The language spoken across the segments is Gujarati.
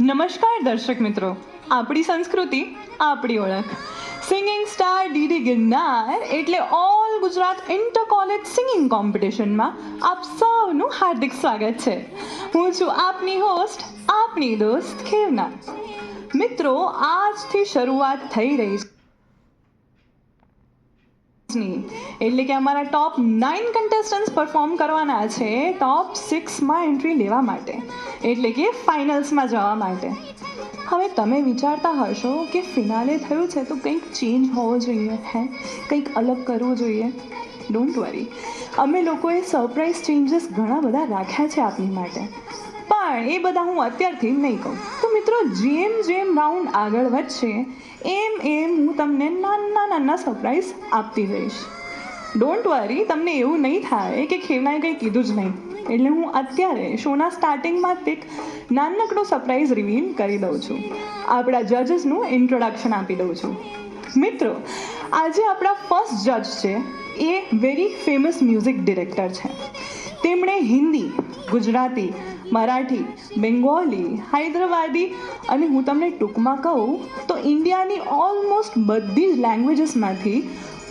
નમસ્કાર દર્શક મિત્રો, આપણી સંસ્કૃતિ આપણી ઓળખ. સિંગિંગ સ્ટાર ડીડી ગિરનાર એટલે all Gujarat inter college singing કોમ્પિટિશનમાં આપ સૌનું હાર્દિક સ્વાગત છે. હું છું આપની હોસ્ટ, આપની દોસ્ત ખેવના. મિત્રો, આજથી શરૂઆત થઈ રહી છે એટલે કે અમારા ટોપ 9 કન્ટેસ્ટન્ટ્સ પરફોર્મ કરવાના છે ટોપ 6માં એન્ટ્રી લેવા માટે, એટલે કે ફાઇનલ્સમાં જવા માટે. હવે તમે વિચારતા હશો કે ફિનાલે થયું છે તો કંઈક ચેન્જ હોવો જોઈએ, કંઈક અલગ કરવું જોઈએ. ડોન્ટ વરી, અમે લોકોએ સરપ્રાઇઝ ચેન્જીસ ઘણા બધા રાખ્યા છે આપની માટે, પણ એ બધા હું અત્યારથી નહીં કહું. તો મિત્રો, જેમ જેમ રાઉન્ડ આગળ વધશે એમ હું તમને નાના સરપ્રાઈઝ આપતી રહીશ. ડોન્ટ વરી, તમને એવું નહીં થાય કે ખેવનાએ કંઈ કીધું જ નહીં, એટલે હું અત્યારે શોના સ્ટાર્ટિંગમાં એક નાનકડો સરપ્રાઈઝ રિવીલ કરી દઉં છું. આપણા જજીસનું ઇન્ટ્રોડક્શન આપી દઉં છું. મિત્રો, આજે આપણા ફર્સ્ટ જજ છે એ વેરી ફેમસ મ્યુઝિક ડિરેક્ટર છે. તેમણે હિન્દી, ગુજરાતી, મરાઠી, બેંગોલી, હૈદરાબાદી અને હું તમને ટૂંકમાં કહું તો ઇન્ડિયાની ઓલમોસ્ટ બધી જ લેંગ્વેજીસમાંથી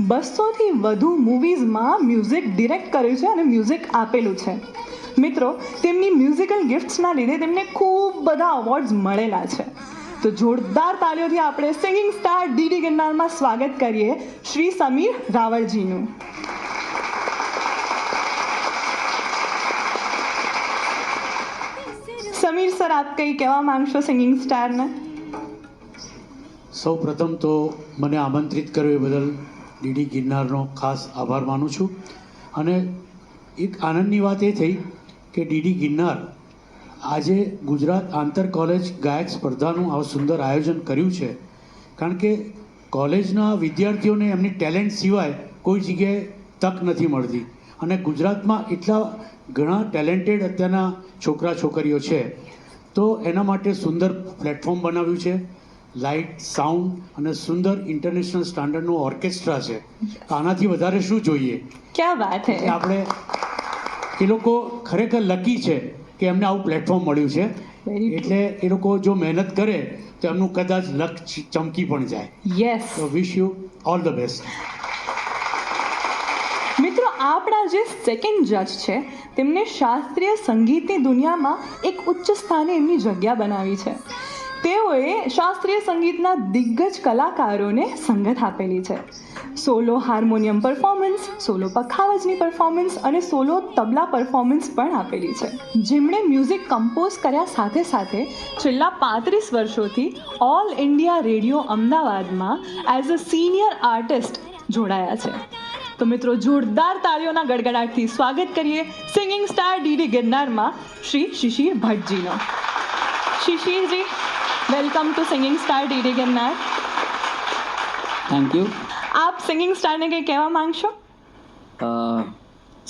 200થી વધુ મૂવીઝમાં મ્યુઝિક ડિરેક્ટ કર્યું છે અને મ્યુઝિક આપેલું છે. મિત્રો, તેમની મ્યુઝિકલ ગિફ્ટ્સના લીધે તેમને ખૂબ બધા અવોર્ડ્સ મળેલા છે. તો જોરદાર તાળીઓથી આપણે સિંગિંગ સ્ટાર ડીડી ગિરનારમાં સ્વાગત કરીએ શ્રી સમીર રાવળજીનું. સમીર સર, આપ કંઈ કહેવા માંગશો સિંગિંગ સ્ટારને? સૌ પ્રથમ તો મને આમંત્રિત કર્યો એ બદલ ડીડી ગિરનારનો ખાસ આભાર માનું છું. અને એક આનંદની વાત એ થઈ કે ડીડી ગિરનાર આજે ગુજરાત આંતર કોલેજ ગાયક સ્પર્ધાનું આવું સુંદર આયોજન કર્યું છે, કારણ કે કોલેજના વિદ્યાર્થીઓને એમની ટેલેન્ટ સિવાય કોઈ જગ્યાએ તક નથી મળતી. અને ગુજરાતમાં એટલા ઘણા ટેલેન્ટેડ અત્યારના છોકરા છોકરીઓ છે, તો એના માટે સુંદર પ્લેટફોર્મ બનાવ્યું છે. લાઇટ, સાઉન્ડ અને સુંદર ઇન્ટરનેશનલ સ્ટાન્ડર્ડનું ઓર્કેસ્ટ્રા છે. આનાથી વધારે શું જોઈએ? ક્યાં વાત હે! આપણે એ લોકો ખરેખર લકી છે કે એમને આવું પ્લેટફોર્મ મળ્યું છે. એટલે એ લોકો જો મહેનત કરે તો એમનું કદાચ લક ચમકી પણ જાય. યસ. તો વિશ યુ ઓલ ધ બેસ્ટ. મિત્રો, આપણા જે સેકન્ડ જજ છે તેમને શાસ્ત્રીય સંગીતની દુનિયામાં એક ઉચ્ચ સ્થાને એમની જગ્યા બનાવી છે. તેઓએ શાસ્ત્રીય સંગીતના દિગ્ગજ કલાકારોને સંગત આપેલી છે. સોલો હાર્મોનિયમ પરફોર્મન્સ, સોલો પખાવજની પરફોર્મન્સ અને સોલો તબલા પરફોર્મન્સ પણ આપેલી છે. જેમણે મ્યુઝિક કમ્પોઝ કર્યા સાથે સાથે છેલ્લા 35 વર્ષોથી ઓલ ઇન્ડિયા રેડિયો અમદાવાદમાં એઝ અ સિનિયર આર્ટિસ્ટ જોડાયા છે. તો મિત્રો, જોરદાર તાળીઓના ગડગડાટથી સ્વાગત કરીએ સિંગિંગ સ્ટાર ડીડી ગિરનારમાં શ્રી શિશિર ભટ્ટજીનો. Shishirji, welcome to singing star DD Girnar. Thank you. આપ સિંગિંગ સ્ટારને કંઈ કહેવા માંગશો?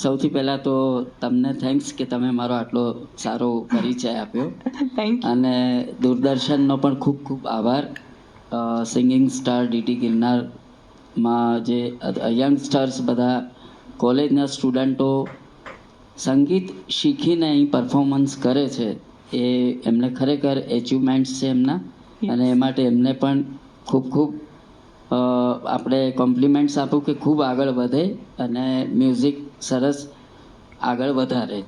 સૌથી પહેલાં તો તમને થેન્ક્સ કે તમે મારો આટલો સારો પરિચય આપ્યો. Thank you. અને દૂરદર્શનનો પણ ખૂબ ખૂબ આભાર. સિંગિંગ સ્ટાર ડીડી ગિરનારમાં જે યંગસ્ટર્સ બધા કોલેજના સ્ટુડન્ટો સંગીત શીખીને અહીં પરફોર્મન્સ કરે છે, એ એમને ખરેખર એચિવમેન્ટ્સ છે એમના. અને એ માટે એમને પણ ખૂબ ખૂબ આપણે કોમ્પ્લિમેન્ટ્સ આપું કે ખૂબ આગળ વધે અને મ્યુઝિક સરસ આગળ વધારે.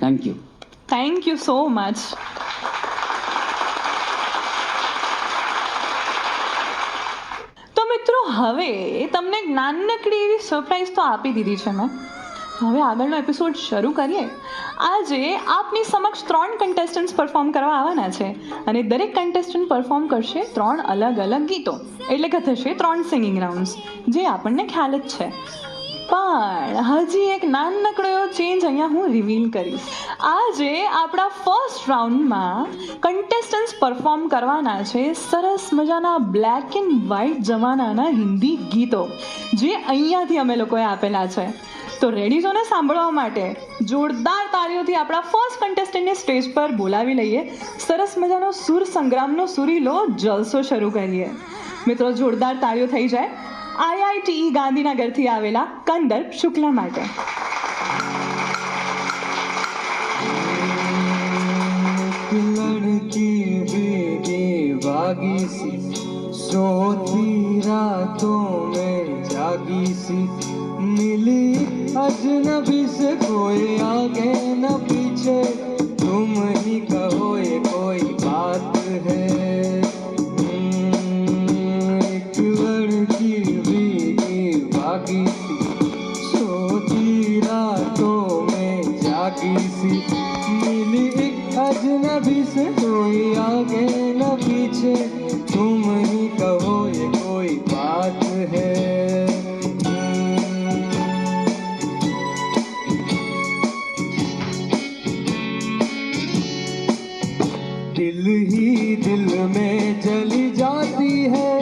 Thank you. Thank you so much. તો મિત્રો, હવે તમને એક નાનકડી એવી સરપ્રાઈઝ તો આપી દીધી છે મેં. હવે આગળનો એપિસોડ શરૂ કરીએ. આજે આપની સમક્ષ 3 કન્ટેસ્ટન્ટ્સ પરફોર્મ કરવા આવવાના છે અને દરેક કન્ટેસ્ટન્ટ પરફોર્મ કરશે 3 અલગ અલગ ગીતો, એટલે કે થશે 3 સિંગિંગ રાઉન્ડ્સ, જે આપણને ખ્યાલ જ છે. પણ હજી એક નાનકડો એવો ચેન્જ અહીંયા હું રિવીલ કરીશ. આજે આપણા ફર્સ્ટ રાઉન્ડમાં કન્ટેસ્ટન્ટ્સ પરફોર્મ કરવાના છે સરસ મજાના બ્લેક એન્ડ વ્હાઇટ જમાનાના હિન્દી ગીતો, જે અહીંયાથી અમે લોકોએ આપેલા છે. તો રેડી છો ને સાંભળવા માટે? જોરદાર તાળીઓથી આપણા ફર્સ્ટ કન્ટેસ્ટન્ટને સ્ટેજ પર બોલાવી લઈએ. સરસ મજાનો સુર સંગ્રામનો સુરીલો જલસો શરૂ કરીએ. મિત્રો, જોરદાર તાળીઓ થઈ જાય IITE ગાંધીનગરથી આવેલા કંદર્પ શુક્લા માટે. लड़की भी सी, सोती रातों में जागी सी, मिली अजनबी से, कोई आगे न पीछे, तुम ही कहो ये कोई बात है। एक लड़की भीगी भागी सी, सोती रातों में जागी सी, मिली एक अजनबी से, कोई आगे न पीछे, तुम ही कहो ये कोई बात है। दिल ही दिल में जली जाती है,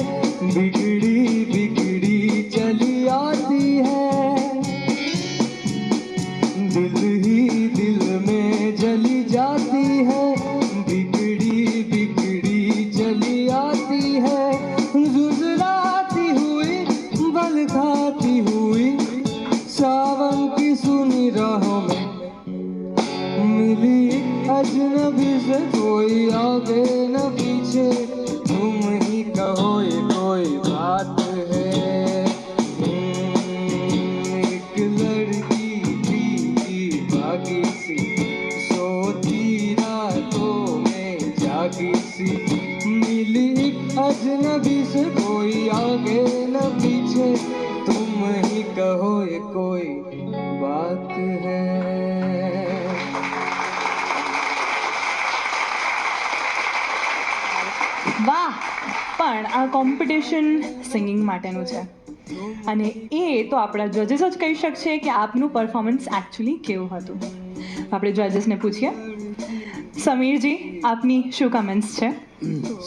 बिगड़ी बिगड़ी चली आती है। दिल ही दिल में जली जाती है, बिगड़ी बिगड़ी चली आती है। जुजलाती हुई बल खाती हुई, सावन की सुनी राहों में, मिली अजनबी से, कोई आगे न पीछे, तुम ही कहो ये कोई बात है। एक लड़की भीगी भागी सी, सोती रातों में जागी सी, मिली एक अजनबी से, कोई आगे न पीछे, तुम ही कहो ये कोई बात है। વાહ, પણ આ કોમ્પિટિશન સિંગિંગ માટેનું છે અને એ તો આપણા જજીસ જ કહી શકશે કે આપનું પરફોર્મન્સ એકચ્યુઅલી કેવું હતું. આપણે જજીસને પૂછીએ. સમીરજી, આપની શું કમેન્ટ્સ છે?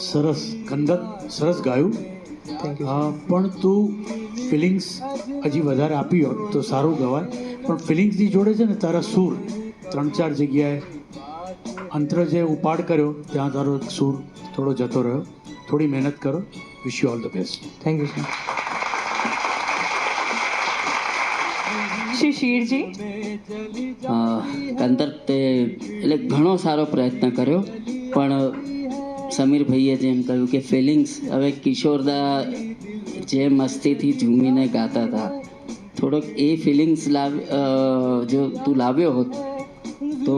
સરસ કંદક, સરસ ગાયું. પણ તું ફિલિંગ્સ હજી વધારે આપી હોત તો સારું ગવાય. પણ ફિલિંગ્સની જોડે છે ને તારા સૂર 3-4 જગ્યાએ અંતર જે ઉપાડ કર્યો ત્યાં તારો સૂર થોડો જતો રહ્યો. થોડી મહેનત કરો. Wish you all the best. Thank you sir. Shishirji, Kandar તે એટલે ઘણો સારો પ્રયત્ન કર્યો, પણ સમીરભાઈએ જેમ કહ્યું કે ફિલિંગ્સ, હવે કિશોરદા જે મસ્તીથી ઝૂમીને ગાતા હતા, થોડોક એ ફિલિંગ્સ જો તું લાવ્યો હોત તો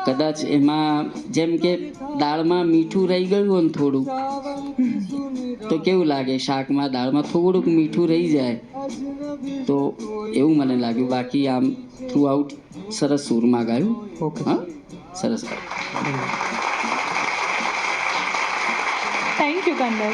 કદાચ એમાં જેમ કે દાળમાં મીઠું રહી ગયું હોય ને થોડું, તો કેવું લાગે, શાકમાં દાળમાં થોડુંક મીઠું રહી જાય તો એવું મને લાગ્યું. બાકી આમ થ્રુ આઉટ સરસ સૂરમાં ગાયું. ઓકે. હા, સરસ ગાયું. Thank you Kandar.